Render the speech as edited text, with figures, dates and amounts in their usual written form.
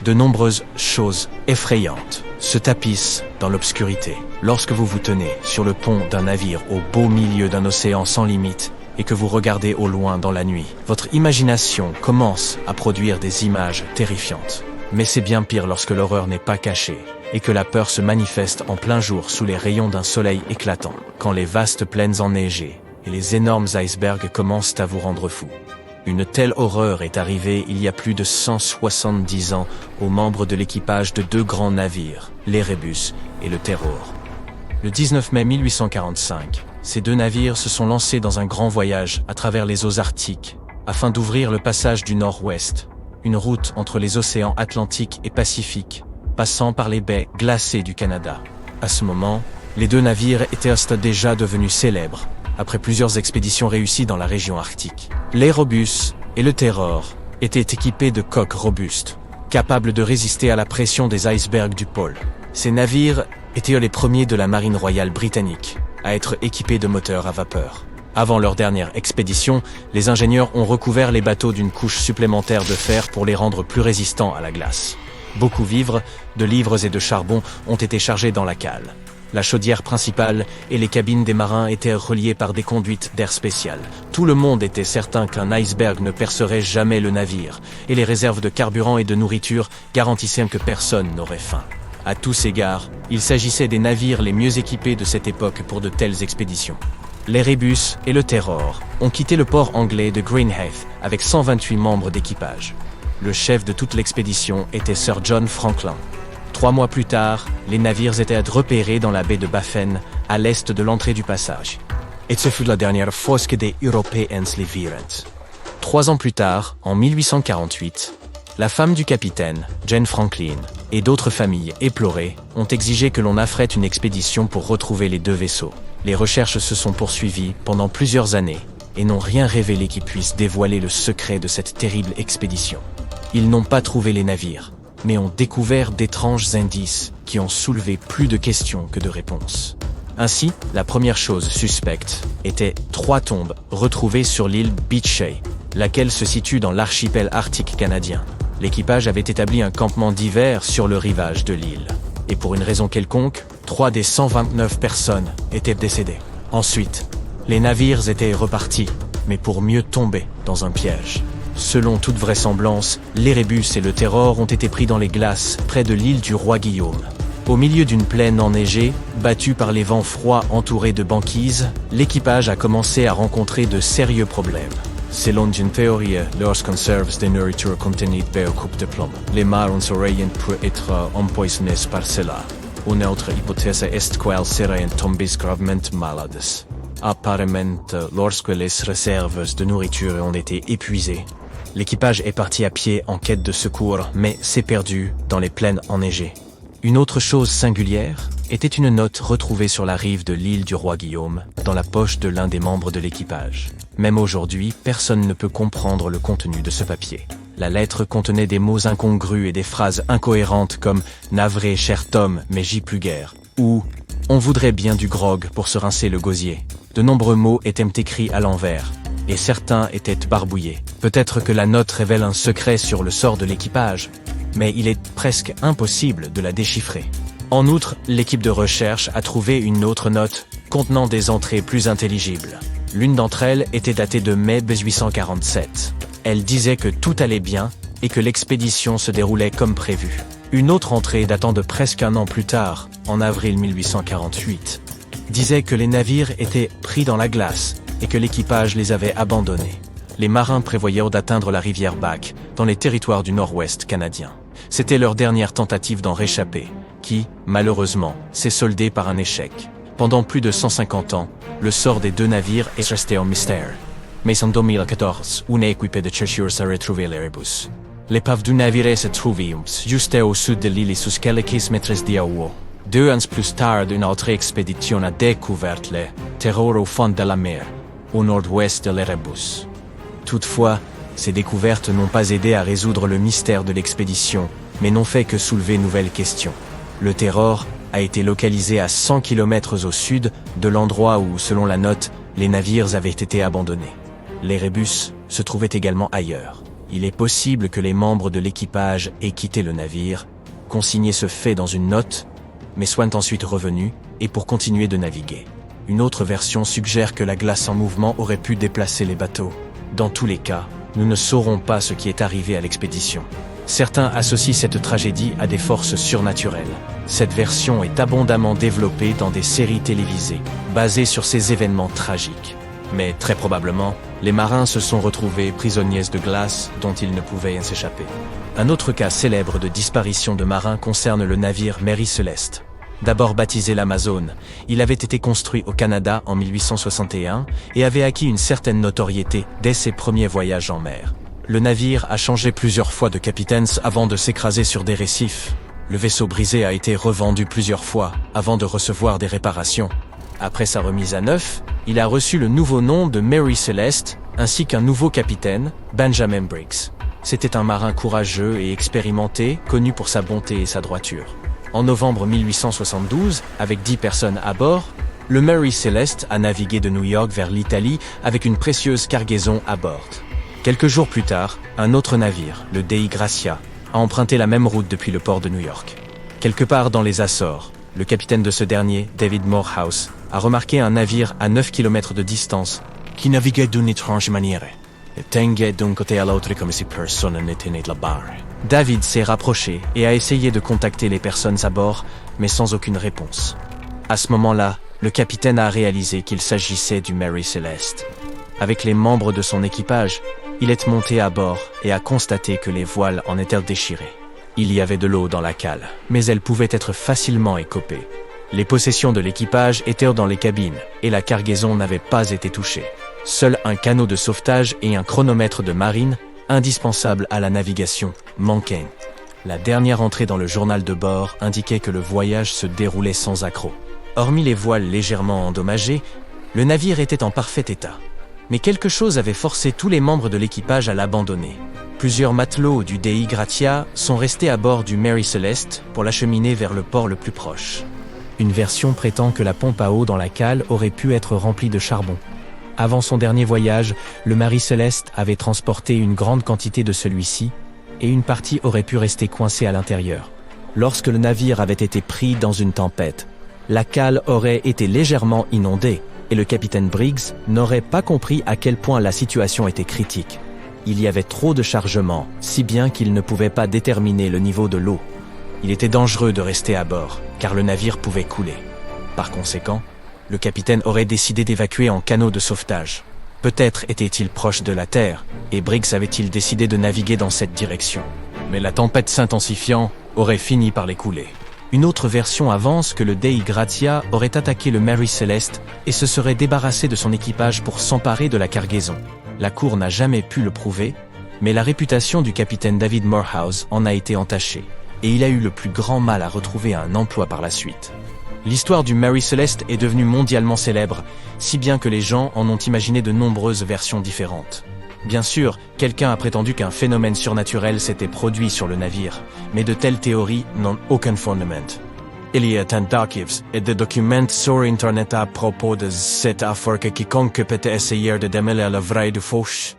De nombreuses choses effrayantes se tapissent dans l'obscurité. Lorsque vous vous tenez sur le pont d'un navire au beau milieu d'un océan sans limite et que vous regardez au loin dans la nuit, votre imagination commence à produire des images terrifiantes. Mais c'est bien pire lorsque l'horreur n'est pas cachée et que la peur se manifeste en plein jour sous les rayons d'un soleil éclatant, quand les vastes plaines enneigées et les énormes icebergs commencent à vous rendre fou. Une telle horreur est arrivée il y a plus de 170 ans aux membres de l'équipage de deux grands navires, l'Erebus et le Terror. Le 19 mai 1845, ces deux navires se sont lancés dans un grand voyage à travers les eaux arctiques afin d'ouvrir le passage du Nord-Ouest, une route entre les océans Atlantique et Pacifique, passant par les baies glacées du Canada. À ce moment, les deux navires étaient déjà devenus célèbres, après plusieurs expéditions réussies dans la région arctique. L'Erebus et le Terror étaient équipés de coques robustes, capables de résister à la pression des icebergs du pôle. Ces navires étaient les premiers de la marine royale britannique à être équipés de moteurs à vapeur. Avant leur dernière expédition, les ingénieurs ont recouvert les bateaux d'une couche supplémentaire de fer pour les rendre plus résistants à la glace. Beaucoup de livres et de charbon ont été chargés dans la cale. La chaudière principale et les cabines des marins étaient reliées par des conduites d'air spéciales. Tout le monde était certain qu'un iceberg ne percerait jamais le navire, et les réserves de carburant et de nourriture garantissaient que personne n'aurait faim. À tous égards, il s'agissait des navires les mieux équipés de cette époque pour de telles expéditions. L'Erebus et le Terror ont quitté le port anglais de Greenheath avec 128 membres d'équipage. Le chef de toute l'expédition était Sir John Franklin. 3 mois plus tard, les navires étaient repérés dans la baie de Baffin, à l'est de l'entrée du passage. Et ce fut la dernière fois que des Européens les virent. 3 ans plus tard, en 1848, la femme du capitaine, Jane Franklin, et d'autres familles éplorées ont exigé que l'on affrète une expédition pour retrouver les deux vaisseaux. Les recherches se sont poursuivies pendant plusieurs années et n'ont rien révélé qui puisse dévoiler le secret de cette terrible expédition. Ils n'ont pas trouvé les navires, mais ont découvert d'étranges indices qui ont soulevé plus de questions que de réponses. Ainsi, la première chose suspecte était 3 tombes retrouvées sur l'île Beechay, laquelle se situe dans l'archipel arctique canadien. L'équipage avait établi un campement d'hiver sur le rivage de l'île. Et pour une raison quelconque, 3 des 129 personnes étaient décédées. Ensuite, les navires étaient repartis, mais pour mieux tomber dans un piège. Selon toute vraisemblance, l'Erebus et le Terror ont été pris dans les glaces près de l'île du Roi Guillaume. Au milieu d'une plaine enneigée, battue par les vents froids entourés de banquises, l'équipage a commencé à rencontrer de sérieux problèmes. Selon une théorie, les conserves de nourriture contenues beaucoup de plomb, les marins auraient pu être empoisonnés par cela. Une autre hypothèse est qu'elles seraient tombées gravement malades. Apparemment, lorsque les réserves de nourriture ont été épuisées, l'équipage est parti à pied en quête de secours, mais s'est perdu dans les plaines enneigées. Une autre chose singulière était une note retrouvée sur la rive de l'île du Roi Guillaume, dans la poche de l'un des membres de l'équipage. Même aujourd'hui, personne ne peut comprendre le contenu de ce papier. La lettre contenait des mots incongrus et des phrases incohérentes comme « Navré, cher Tom, mais j'y plus guère » ou « On voudrait bien du grog pour se rincer le gosier ». De nombreux mots étaient écrits à l'envers, et certains étaient barbouillés. Peut-être que la note révèle un secret sur le sort de l'équipage, mais il est presque impossible de la déchiffrer. En outre, l'équipe de recherche a trouvé une autre note contenant des entrées plus intelligibles. L'une d'entre elles était datée de mai 1847. Elle disait que tout allait bien et que l'expédition se déroulait comme prévu. Une autre entrée datant de presque un an plus tard, en avril 1848, disait que les navires étaient pris dans la glace et que l'équipage les avait abandonnés. Les marins prévoyaient d'atteindre la rivière Back, dans les territoires du nord-ouest canadien. C'était leur dernière tentative d'en réchapper, qui, malheureusement, s'est soldée par un échec. Pendant plus de 150 ans, le sort des deux navires est resté un mystère. Mais en 2014, une équipée de chercheurs a retrouvé l'Erebus. L'épave du navire se trouvait juste au sud de l'île sous quelques mètres d'eau. 2 ans plus tard, une autre expédition a découvert le Terror au fond de la mer, au nord-ouest de l'Erebus. Toutefois, ces découvertes n'ont pas aidé à résoudre le mystère de l'expédition, mais n'ont fait que soulever nouvelles questions. Le Terror a été localisé à 100 km au sud de l'endroit où, selon la note, les navires avaient été abandonnés. L'Erebus se trouvait également ailleurs. Il est possible que les membres de l'équipage aient quitté le navire, consigné ce fait dans une note, mais soient ensuite revenus, et pour continuer de naviguer. Une autre version suggère que la glace en mouvement aurait pu déplacer les bateaux. Dans tous les cas, nous ne saurons pas ce qui est arrivé à l'expédition. Certains associent cette tragédie à des forces surnaturelles. Cette version est abondamment développée dans des séries télévisées, basées sur ces événements tragiques. Mais très probablement, les marins se sont retrouvés prisonniers de glace dont ils ne pouvaient s'échapper. Un autre cas célèbre de disparition de marins concerne le navire Mary Celeste. D'abord baptisé l'Amazone, il avait été construit au Canada en 1861 et avait acquis une certaine notoriété dès ses premiers voyages en mer. Le navire a changé plusieurs fois de capitaine avant de s'écraser sur des récifs. Le vaisseau brisé a été revendu plusieurs fois avant de recevoir des réparations. Après sa remise à neuf, il a reçu le nouveau nom de Mary Celeste ainsi qu'un nouveau capitaine, Benjamin Briggs. C'était un marin courageux et expérimenté, connu pour sa bonté et sa droiture. En novembre 1872, avec 10 personnes à bord, le Mary Celeste a navigué de New York vers l'Italie avec une précieuse cargaison à bord. Quelques jours plus tard, un autre navire, le Dei Gracia, a emprunté la même route depuis le port de New York. Quelque part dans les Açores, le capitaine de ce dernier, David Morehouse, a remarqué un navire à 9 km de distance qui naviguait d'une étrange manière. Et tenguait d'un côté à l'autre comme si personne n'était né là-bas. David s'est rapproché et a essayé de contacter les personnes à bord, mais sans aucune réponse. À ce moment-là, le capitaine a réalisé qu'il s'agissait du Mary Celeste. Avec les membres de son équipage, il est monté à bord et a constaté que les voiles en étaient déchirées. Il y avait de l'eau dans la cale, mais elle pouvait être facilement écopée. Les possessions de l'équipage étaient dans les cabines et la cargaison n'avait pas été touchée. Seul un canot de sauvetage et un chronomètre de marine, indispensable à la navigation, manquaient. La dernière entrée dans le journal de bord indiquait que le voyage se déroulait sans accroc. Hormis les voiles légèrement endommagées, le navire était en parfait état. Mais quelque chose avait forcé tous les membres de l'équipage à l'abandonner. Plusieurs matelots du Dei Gracia sont restés à bord du Mary Celeste pour l'acheminer vers le port le plus proche. Une version prétend que la pompe à eau dans la cale aurait pu être remplie de charbon. Avant son dernier voyage, le Mary Celeste avait transporté une grande quantité de celui-ci, et une partie aurait pu rester coincée à l'intérieur. Lorsque le navire avait été pris dans une tempête, la cale aurait été légèrement inondée, et le capitaine Briggs n'aurait pas compris à quel point la situation était critique. Il y avait trop de chargement, si bien qu'il ne pouvait pas déterminer le niveau de l'eau. Il était dangereux de rester à bord, car le navire pouvait couler. Par conséquent, le capitaine aurait décidé d'évacuer en canot de sauvetage. Peut-être était-il proche de la terre, et Briggs avait-il décidé de naviguer dans cette direction. Mais la tempête s'intensifiant aurait fini par les couler. Une autre version avance que le Dei Gracia aurait attaqué le Mary Celeste et se serait débarrassé de son équipage pour s'emparer de la cargaison. La cour n'a jamais pu le prouver, mais la réputation du capitaine David Morehouse en a été entachée, et il a eu le plus grand mal à retrouver un emploi par la suite. L'histoire du Mary Celeste est devenue mondialement célèbre, si bien que les gens en ont imaginé de nombreuses versions différentes. Bien sûr, quelqu'un a prétendu qu'un phénomène surnaturel s'était produit sur le navire, mais de telles théories n'ont aucun fondement. Il y a tentatives et des documents sur Internet à propos de cette affaire que quiconque peut essayer de démêler la vraie du fausse.